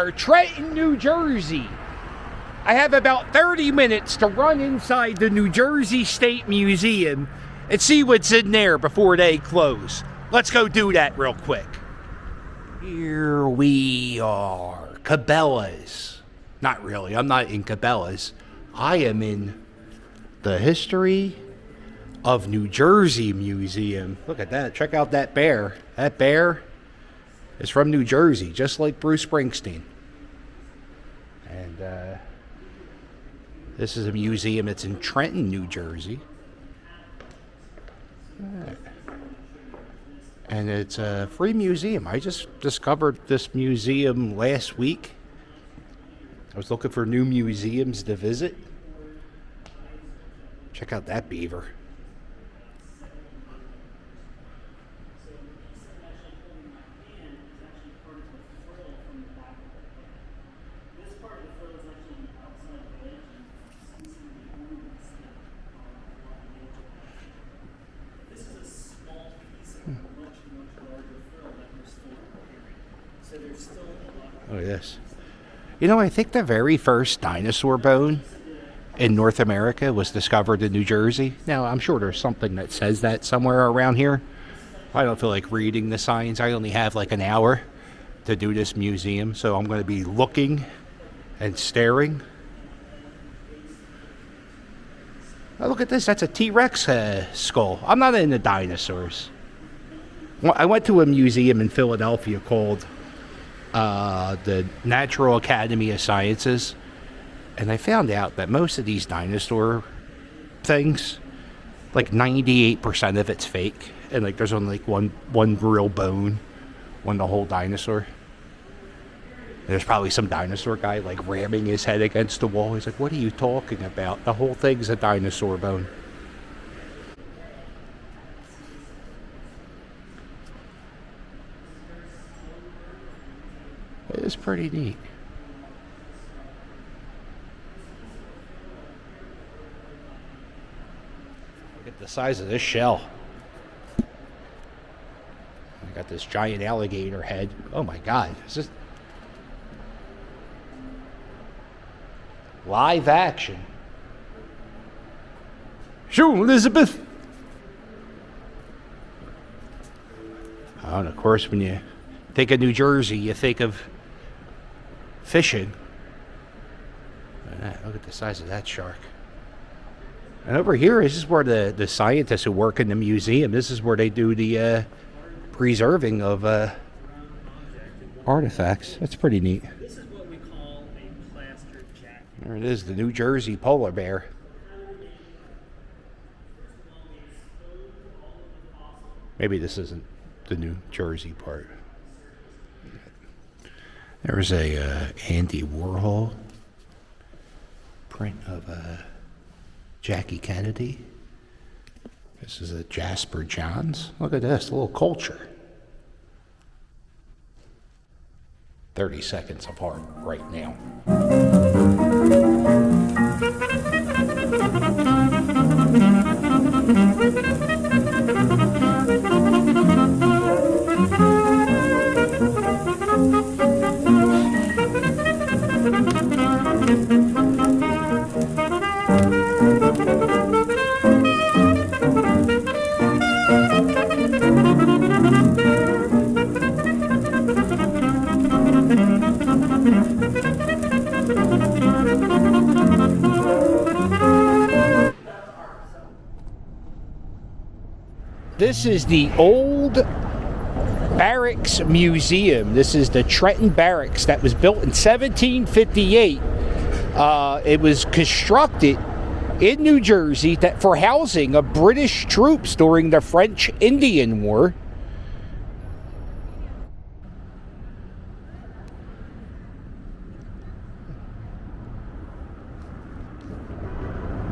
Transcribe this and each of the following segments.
are, Trenton, New Jersey. I have about 30 minutes to run inside the New Jersey State Museum and see what's in there before they close. Let's go do that real quick. Here we are, Cabela's. Not really, I'm not in Cabela's. I am in the History of New Jersey Museum. Look at that, check out that bear. That bear is from New Jersey, just like Bruce Springsteen. And this is a museum that's in Trenton, New Jersey. And it's a free museum. I just discovered this museum last week. I was looking for new museums to visit. Check out that beaver. Oh, yes. You know, I think the very first dinosaur bone in North America was discovered in New Jersey. Now, I'm sure there's something that says that somewhere around here. I don't feel like reading the signs. I only have like an hour to do this museum, so I'm going to be looking and staring. Oh, look at this. That's a T-Rex skull. I'm not into dinosaurs. I went to a museum in Philadelphia called the Natural Academy of Sciences, and I found out that most of these dinosaur things, like 98% of it's fake, and like there's only like one real bone on the whole dinosaur. There's probably some dinosaur guy like ramming his head against the wall. He's like, "What are you talking about? The whole thing's a dinosaur bone." It is pretty neat. Look at the size of this shell. I got this giant alligator head. Oh my God. Is this live action? Shoot, Elizabeth! Oh, and of course, when you think of New Jersey, you think of fishing. Look at the size of that shark. And over here, this is where the scientists who work in the museum, this is where they do the preserving of artifacts. That's pretty neat. This is what we call a plaster jacket. There it is, the New Jersey polar bear. Maybe this isn't the New Jersey part. There's a Andy Warhol print of Jackie Kennedy. This is a Jasper Johns. Look at this, a little culture. 30 seconds apart right now. This is the old Barracks Museum. This is the Trenton Barracks that was built in 1758. It was constructed in New Jersey for housing of British troops during the French Indian War.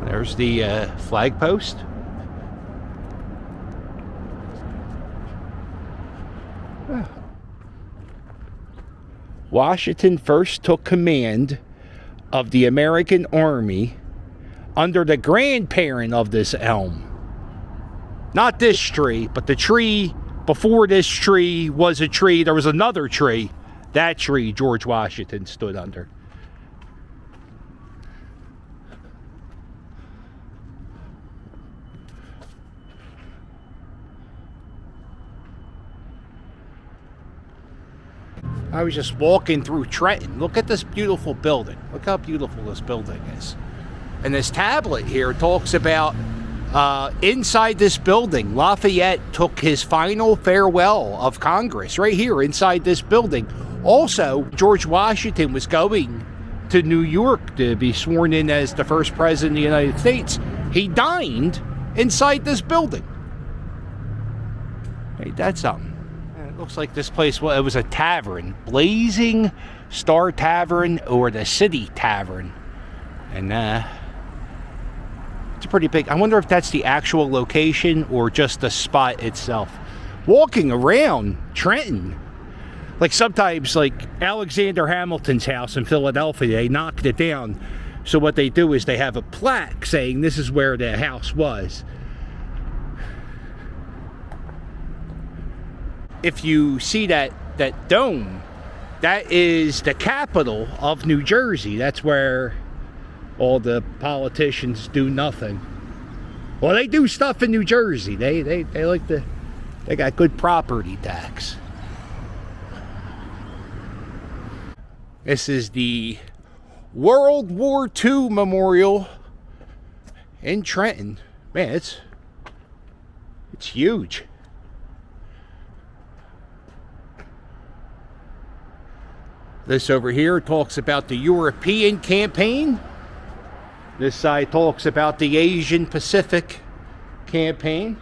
There's the flag post. Washington first took command of the American Army under the grandparent of this elm. Not this tree, but the tree before this tree was a tree. There was another tree That tree George Washington stood under. I was just walking through Trenton. Look at this beautiful building. Look how beautiful this building is. And this tablet here talks about inside this building, Lafayette took his final farewell of Congress right here inside this building. Also, George Washington was going to New York to be sworn in as the first president of the United States. He dined inside this building. Hey, that's something. It looks like this place, well, it was a tavern. Blazing Star Tavern or the City Tavern. And it's a pretty big, I wonder if that's the actual location or just the spot itself. Walking around Trenton, like sometimes like Alexander Hamilton's house in Philadelphia, they knocked it down. So what they do is they have a plaque saying this is where the house was. If you see that dome, that is the capital of New Jersey. That's where all the politicians do nothing. Well, they do stuff in New Jersey. They like to, they got good property tax. This is the World War II Memorial in Trenton. Man, it's huge. This over here talks about the European campaign. This side talks about the Asian Pacific campaign.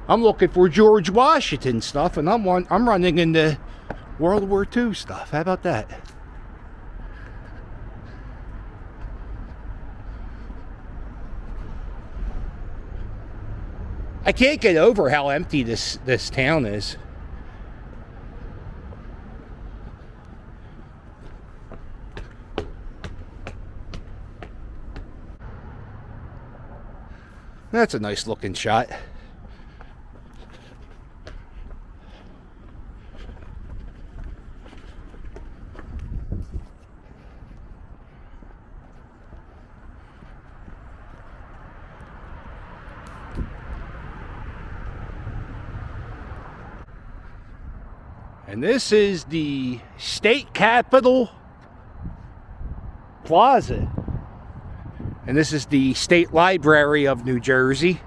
I'm looking for George Washington stuff, and I'm running into World War II stuff. How about that? I can't get over how empty this town is. That's a nice looking shot. And this is the State Capitol Plaza. And this is the State Library of New Jersey.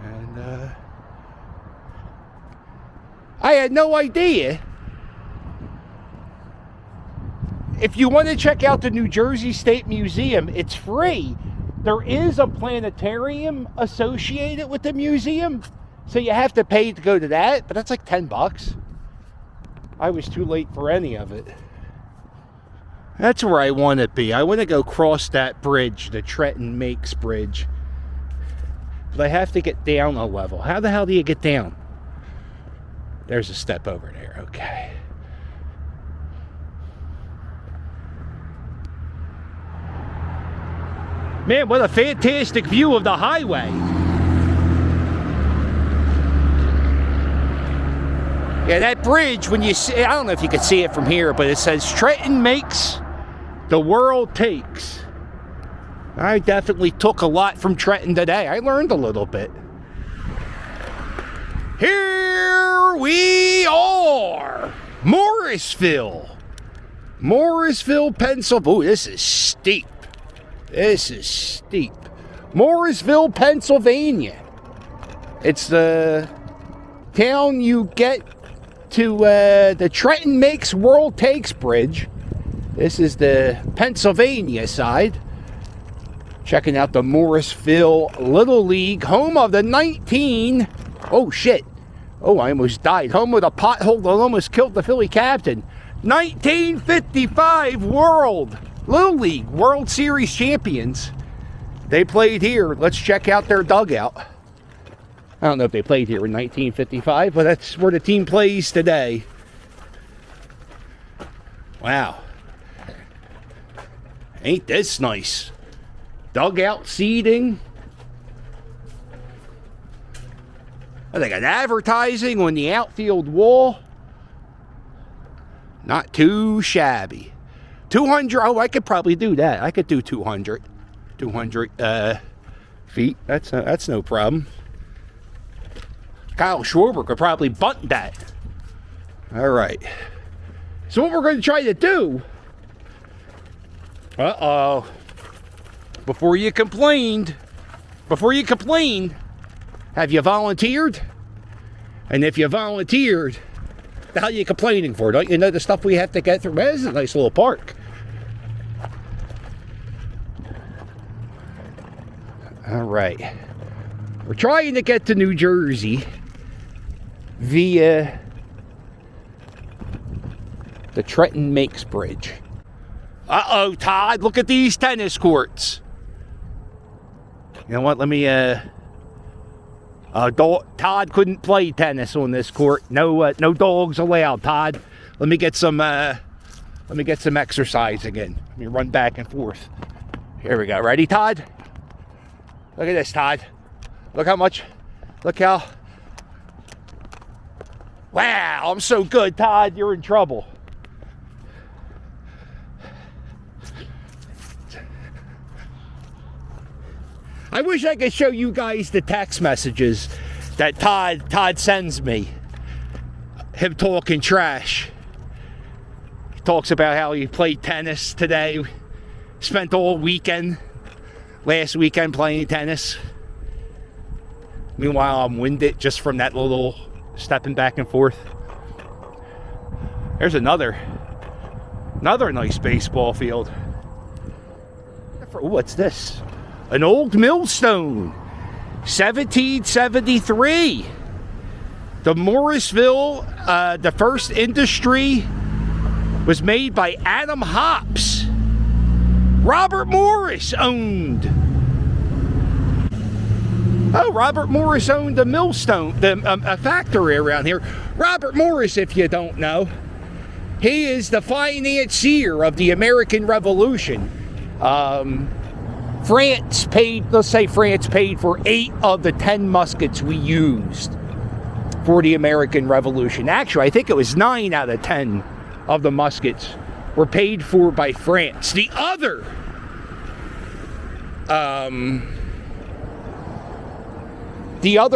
And I had no idea. If you want to check out the New Jersey State Museum, it's free. There is a planetarium associated with the museum, so you have to pay to go to that, but that's like $10. I was too late for any of it. That's where I want to be. I want to go cross that bridge, the Trenton Makes Bridge. But I have to get down a level. How the hell do you get down? There's a step over there. Okay. Man, what a fantastic view of the highway. Yeah, that bridge, when you see, I don't know if you can see it from here, but it says Trenton Makes, the World Takes. I definitely took a lot from Trenton today. I learned a little bit. Here we are. Morrisville, Pennsylvania. Ooh, this is steep. Morrisville, Pennsylvania. It's the town you get to the Trenton Makes World Takes Bridge. This is the Pennsylvania side. Checking out the Morrisville Little League, home of the oh shit. Oh, I almost died. Home of the pothole that almost killed the Philly captain. 1955 Little League World Series champions. They played here. Let's check out their dugout. I don't know if they played here in 1955, but that's where the team plays today. Wow. Ain't this nice? Dugout seating. They got advertising on the outfield wall. Not too shabby. 200. Oh, I could probably do that. I could do 200. 200 feet. That's no problem. Kyle Schwarber could probably bunt that. All right. So what we're going to try to do... Uh-oh. Before you complain, have you volunteered? And if you volunteered, the hell are you complaining for? Don't you know the stuff we have to get through? This is a nice little park. All right. We're trying to get to New Jersey via the Trenton Makes Bridge. Uh-oh, Todd, look at these tennis courts. You know what, let me, Todd couldn't play tennis on this court. No dogs allowed, Todd. Let me get some exercise again. Let me run back and forth. Here we go. Ready, Todd? Look at this, Todd. Look how... Wow, I'm so good, Todd. You're in trouble. I wish I could show you guys the text messages that Todd sends me. Him talking trash. He talks about how he played tennis today. Spent all last weekend playing tennis. Meanwhile, I'm winded just from that little stepping back and forth. There's another nice baseball field. Ooh, what's this? An old millstone, 1773. The Morrisville, the first industry was made by Adam Hops. Robert Morris owned. Oh, Robert Morris owned a millstone, a factory around here. Robert Morris, if you don't know, he is the financier of the American Revolution. France paid for 8 of the 10 muskets we used for the American Revolution. Actually, I think it was 9 out of 10 of the muskets were paid for by France. The other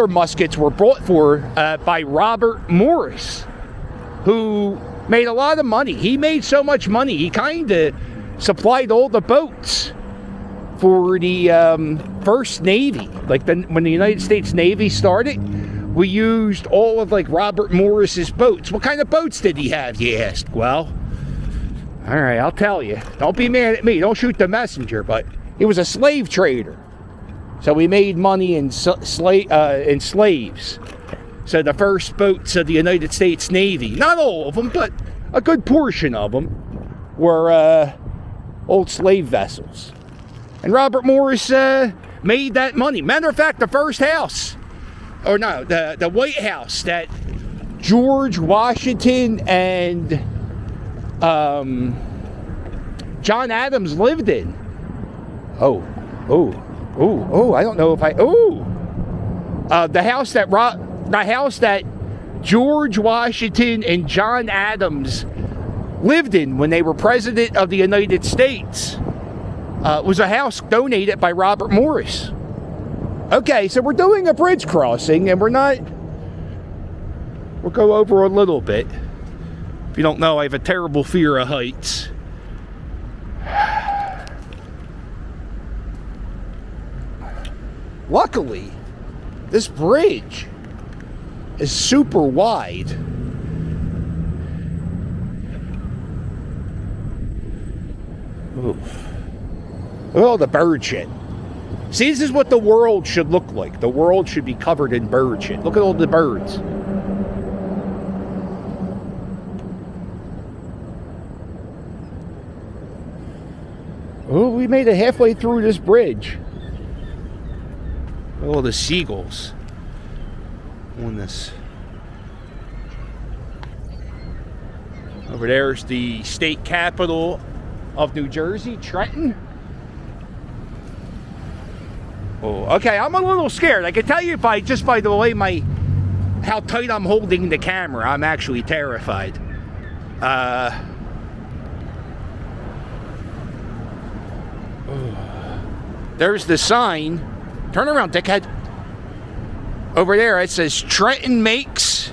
muskets were bought for by Robert Morris, who made a lot of money. He made so much money, he kind of supplied all the boats for the first Navy. Like when the United States Navy started, we used all of like Robert Morris's boats. What kind of boats did he have, you ask? Well, all right, I'll tell you. Don't be mad at me. Don't shoot the messenger. But he was a slave trader, so we made money in slaves. So the first boats of the United States Navy, not all of them, but a good portion of them, were old slave vessels. And Robert Morris made that money. Matter of fact, the first house, or no, the White House that George Washington and John Adams lived in. I don't know if the house that George Washington and John Adams lived in when they were president of the United States was a house donated by Robert Morris. Okay, so we're doing a bridge crossing, and we'll go over a little bit. If you don't know, I have a terrible fear of heights. Luckily, this bridge is super wide. Oof. Look at all the bird shit. See, this is what the world should look like. The world should be covered in bird shit. Look at all the birds. Oh, we made it halfway through this bridge. Look at all the seagulls on this. Over there's the state capital of New Jersey, Trenton. Oh, okay, I'm a little scared. I can tell you just by the way my how tight I'm holding the camera. I'm actually terrified. There's the sign. Turn around, dickhead. Over there, it says Trenton makes.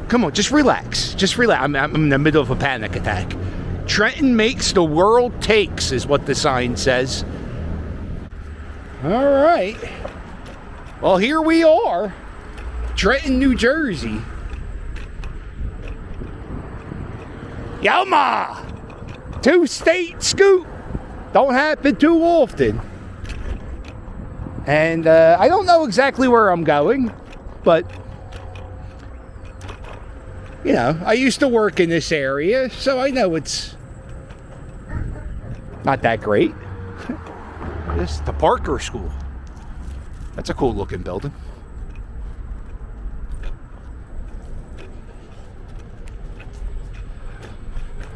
Come on, just relax. Just relax. I'm in the middle of a panic attack. Trenton makes, the world takes, is what the sign says. All right. Well, here we are. Trenton, New Jersey. Yama! 2-state scoop. Don't happen too often. And I don't know exactly where I'm going, but you know, I used to work in this area, so I know it's not that great. This is the Parker School. That's a cool looking building.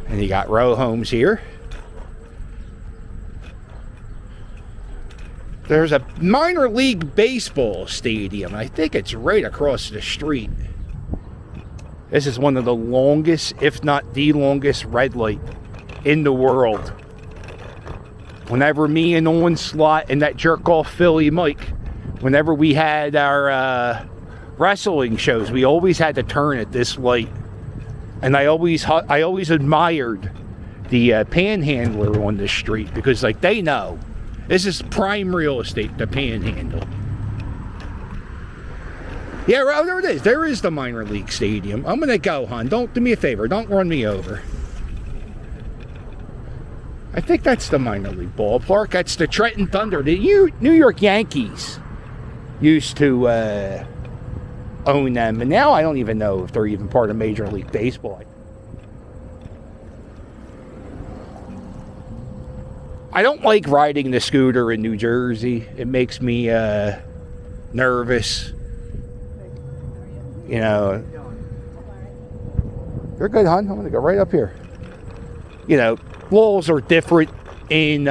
And you got row homes here. There's a minor league baseball stadium. I think it's right across the street. This is one of the longest, if not the longest, red light in the world. Whenever me and Onslaught and that jerk-off Philly Mike, whenever we had our wrestling shows, we always had to turn at this light. And I always admired the panhandler on this street because, like, they know this is prime real estate, the panhandle. Yeah, well, there it is. There is the minor league stadium. I'm gonna go, hon. Don't do me a favor. Don't run me over. I think that's the minor league ballpark. That's the Trenton Thunder. The New York Yankees used to own them, and now I don't even know if they're even part of Major League Baseball. I don't like riding the scooter in New Jersey. It makes me nervous. You know, you're good, hon. I'm gonna go right up here. You know, laws are different in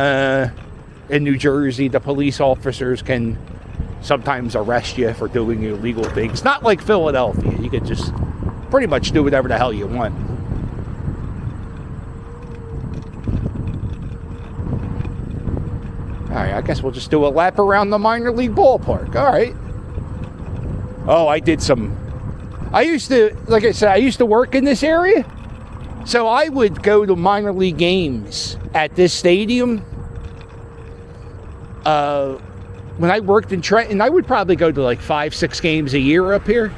New Jersey. The police officers can sometimes arrest you for doing illegal things. Not like Philadelphia. You can just pretty much do whatever the hell you want. All right, I guess we'll just do a lap around the minor league ballpark. All right. Oh, I used to, like I said, I used to work in this area. So I would go to minor league games at this stadium. When I worked in Trenton, I would probably go to like 5-6 games a year up here.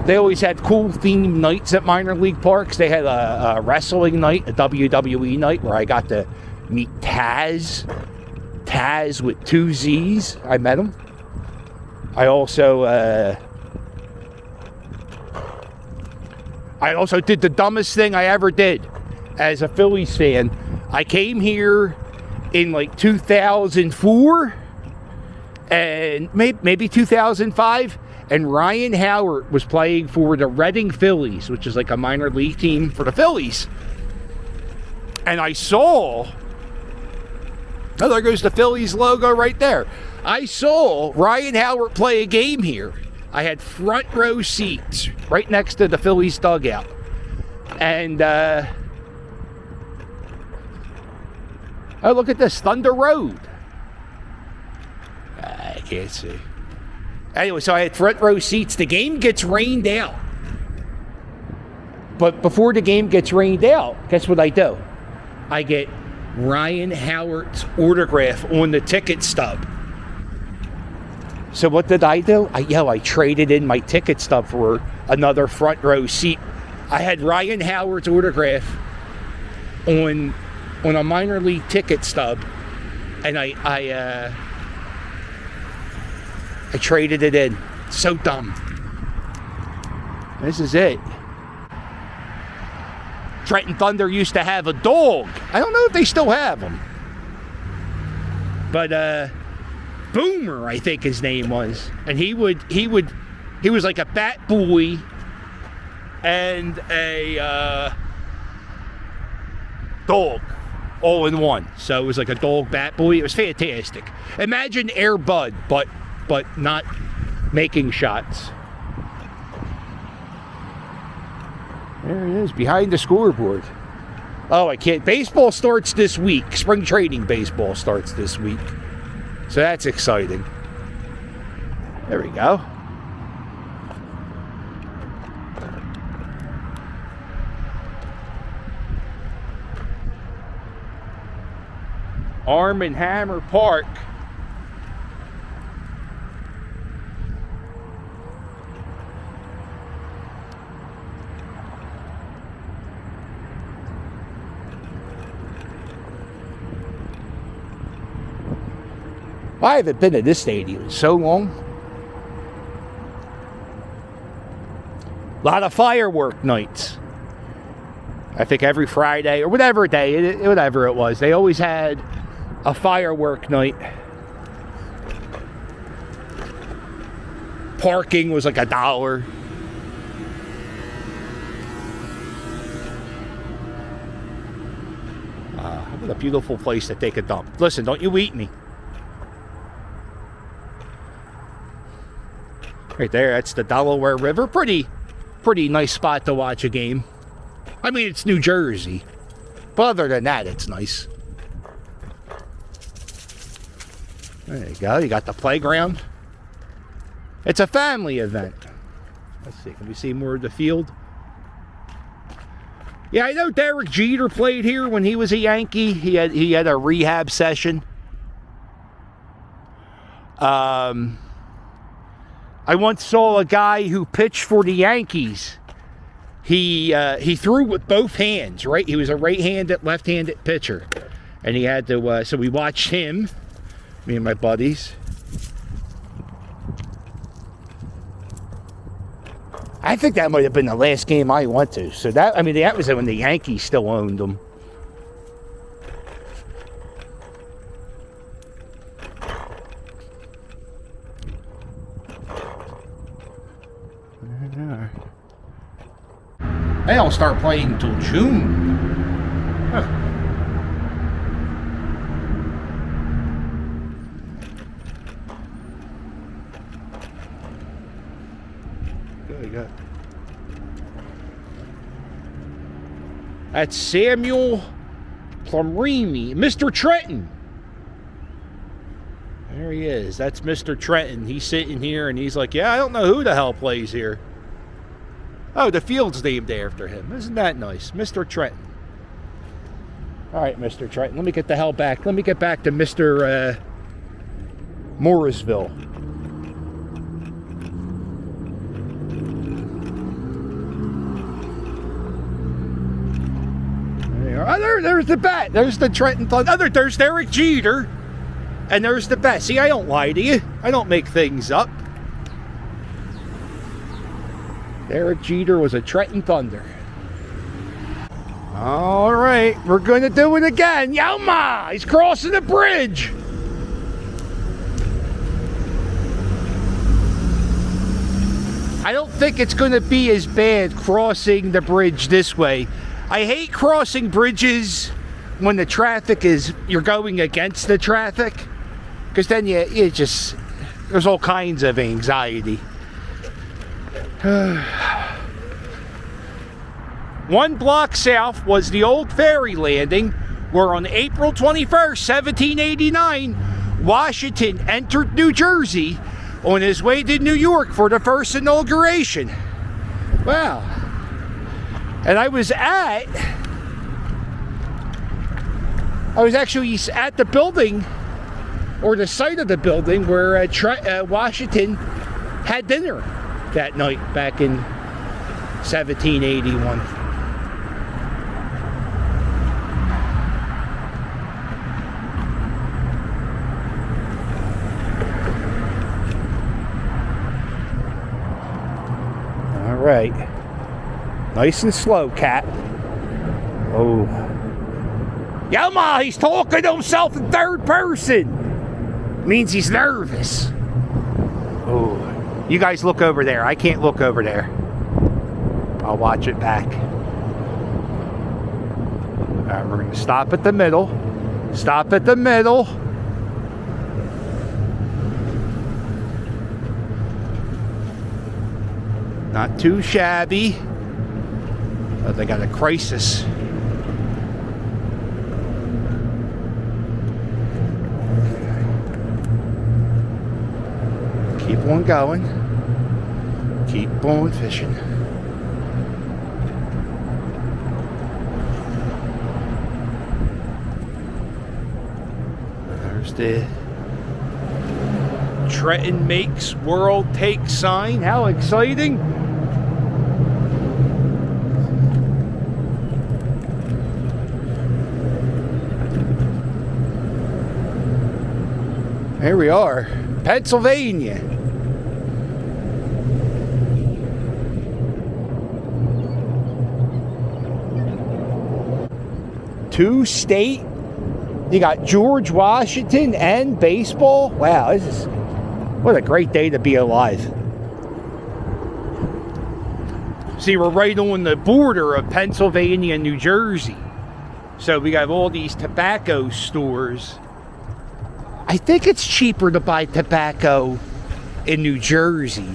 They always had cool themed nights at minor league parks. They had a wrestling night, a WWE night, where I got to meet Taz with 2 Z's. I met him. I also did the dumbest thing I ever did as a Phillies fan. I came here in like 2004 and maybe 2005, and Ryan Howard was playing for the Reading Phillies, which is like a minor league team for the Phillies. And I saw, oh, there goes the Phillies logo right there. I saw Ryan Howard play a game here. I had front row seats right next to the Phillies dugout. And, oh, look at this, Thunder Road. I can't see. Anyway, so I had front row seats. The game gets rained out. But before the game gets rained out, guess what I do? I get Ryan Howard's autograph on the ticket stub. So what did I do? I traded in my ticket stub for another front row seat. I had Ryan Howard's autograph on a minor league ticket stub, and I traded it in. So dumb. This is it. Trenton Thunder used to have a dog. I don't know if they still have him. But Boomer, I think his name was. And he was like a bat boy and a dog all in one. So it was like a dog bat boy. It was fantastic. Imagine Air Bud, but not making shots. There it is, behind the scoreboard. Oh, I can't. Baseball starts this week. Spring training baseball starts this week. So that's exciting. There we go. Arm and Hammer Park. I haven't been to this stadium in so long. A lot of firework nights. I think every Friday or whatever day, whatever it was, they always had a firework night. Parking was like $1. What a beautiful place to take a dump. Listen, don't you eat me. Right there, that's the Delaware River. Pretty nice spot to watch a game. I mean, it's New Jersey. But other than that, it's nice. There you go. You got the playground. It's a family event. Let's see. Can we see more of the field? Yeah, I know Derek Jeter played here when he was a Yankee. He had a rehab session. I once saw a guy who pitched for the Yankees. He threw with both hands, right? He was a right-handed, left-handed pitcher. And he had to, so we watched him, me and my buddies. I think that might have been the last game I went to. So that was when the Yankees still owned them. They don't start playing until June. Huh. Good. That's Samuel Plumrimi, Mr. Trenton. There he is. That's Mr. Trenton. He's sitting here and he's like, yeah, I don't know who the hell plays here. Oh, the field's named after him. Isn't that nice? Mr. Trenton. All right, Mr. Trenton. Let me get the hell back. Let me get back to Mr. Morrisville. There's the bat. There's the Trenton Thunder. There's Derek Jeter. And there's the bat. See, I don't lie to you. I don't make things up. Derek Jeter was a Trenton Thunder. All right, we're going to do it again. Yoma! He's crossing the bridge. I don't think it's going to be as bad crossing the bridge this way. I hate crossing bridges when the traffic you're going against the traffic. Because then there's all kinds of anxiety. 1 block south was the old ferry landing where on April 21st, 1789, Washington entered New Jersey on his way to New York for the first inauguration. Wow. And I was actually at the building, or the site of the building, where Washington had dinner that night back in 1781. All right. Nice and slow, cat. Oh. Yelma, he's talking to himself in third person. Means he's nervous. Oh. You guys look over there. I can't look over there. I'll watch it back. All right, we're going to stop at the middle. Stop at the middle. Not too shabby. They got a crisis. Keep on going. Keep on fishing. There's the Trenton Makes World Take sign. How exciting! Here we are, Pennsylvania. Two state. You got George Washington and baseball. Wow, what a great day to be alive. See, we're right on the border of Pennsylvania and New Jersey. So we have all these tobacco stores. I think it's cheaper to buy tobacco in New Jersey.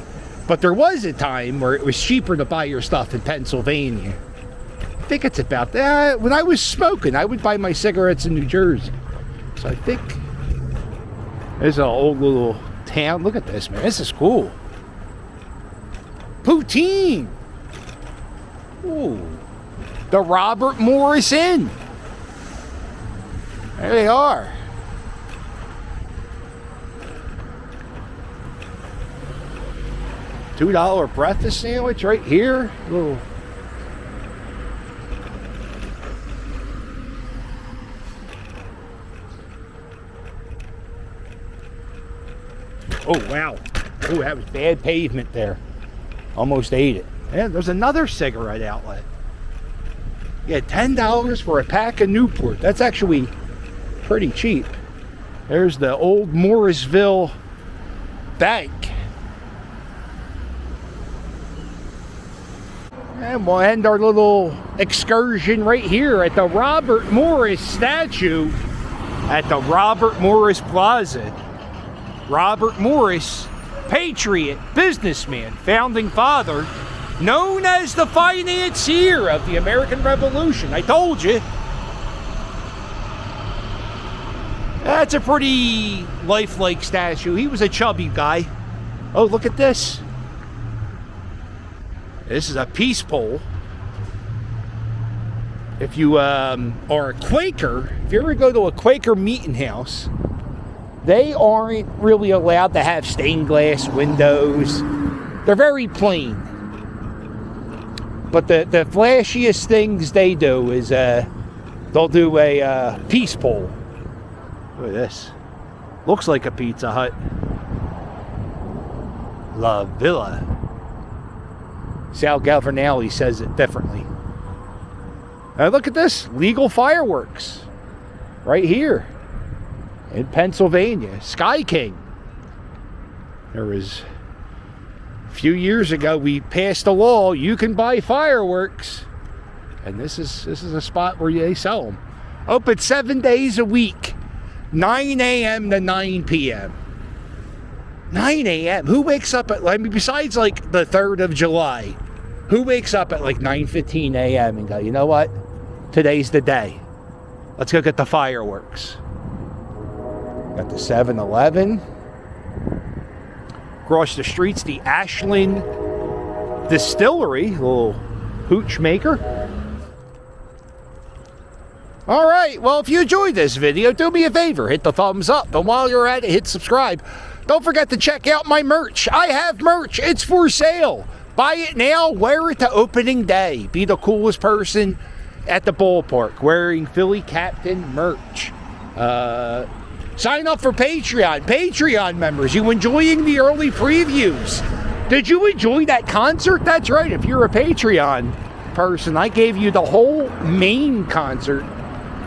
But there was a time where it was cheaper to buy your stuff in Pennsylvania. I think it's about that. When I was smoking, I would buy my cigarettes in New Jersey. So I think there's an old little town. Look at this, man. This is cool. Poutine. Ooh. The Robert Morris Inn. There they are. $2 breakfast sandwich right here. Little. Oh, wow. Oh, that was bad pavement there. Almost ate it. And there's another cigarette outlet. Yeah, $10 for a pack of Newport. That's actually pretty cheap. There's the old Morrisville bank. And we'll end our little excursion right here at the Robert Morris statue at the Robert Morris Plaza. Robert Morris, patriot, businessman, founding father, known as the financier of the American Revolution. I told you. That's a pretty lifelike statue. He was a chubby guy. Oh, look at this. This is a peace pole. If you are a Quaker, if you ever go to a Quaker meeting house, they aren't really allowed to have stained glass windows. They're very plain. But the flashiest things they do is they'll do a peace pole. Look at this. Looks like a Pizza Hut. La Villa. Sal Galvernelli says it differently. Now look at this. Legal fireworks. Right here. In Pennsylvania. Sky King. There was a few years ago we passed a law. You can buy fireworks. And this is a spot where they sell them. Open 7 days a week. 9 a.m. to 9 p.m. 9 a.m. Who wakes up at, besides like the 3rd of July, who wakes up at like 9:15 a.m. and go, you know what? Today's the day. Let's go get the fireworks. Got the 7-Eleven. Across the street's the Ashland Distillery, little hooch maker. All right, well, if you enjoyed this video, do me a favor, hit the thumbs up. And while you're at it, hit subscribe. Don't forget to check out my merch. I have merch. It's for sale. Buy it now. Wear it to opening day. Be the coolest person at the ballpark wearing Philly Captain merch. Sign up for Patreon. Patreon members, you enjoying the early previews? Did you enjoy that concert? That's right. If you're a Patreon person, I gave you the whole Maine concert.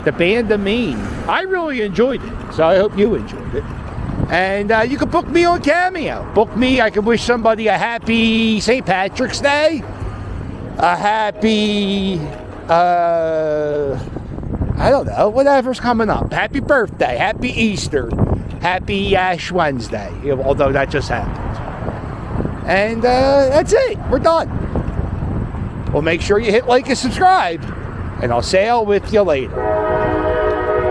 The band of Maine. I really enjoyed it, so I hope you enjoyed it. And you can book me on Cameo. Book me. I can wish somebody a happy St. Patrick's Day. A happy, I don't know, whatever's coming up. Happy birthday. Happy Easter. Happy Ash Wednesday. Although that just happened. And that's it. We're done. Well, make sure you hit like and subscribe, and I'll sail with you later.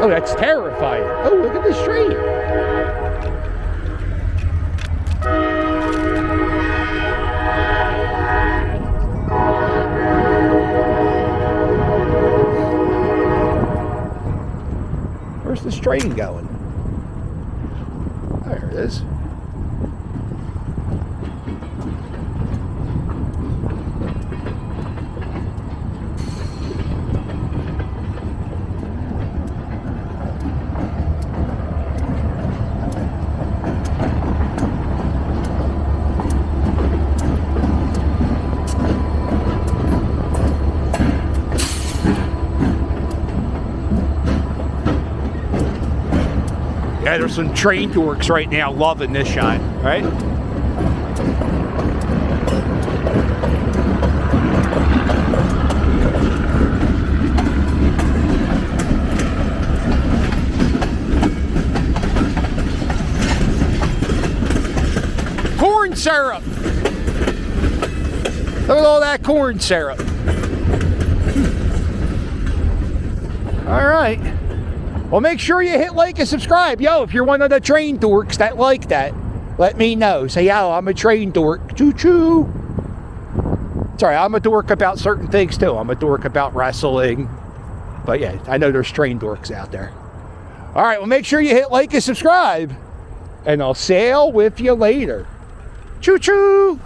Oh, that's terrifying. Oh, look at this train. Where's this train going? There it is. Yeah, there's some train dorks right now loving this shot, right? Corn syrup! Look at all that corn syrup. All right. Well, make sure you hit like and subscribe. Yo, if you're one of the train dorks that like that, let me know. Say, yo, I'm a train dork. Choo-choo. Sorry, I'm a dork about certain things, too. I'm a dork about wrestling. But, yeah, I know there's train dorks out there. All right, well, make sure you hit like and subscribe. And I'll sail with you later. Choo-choo.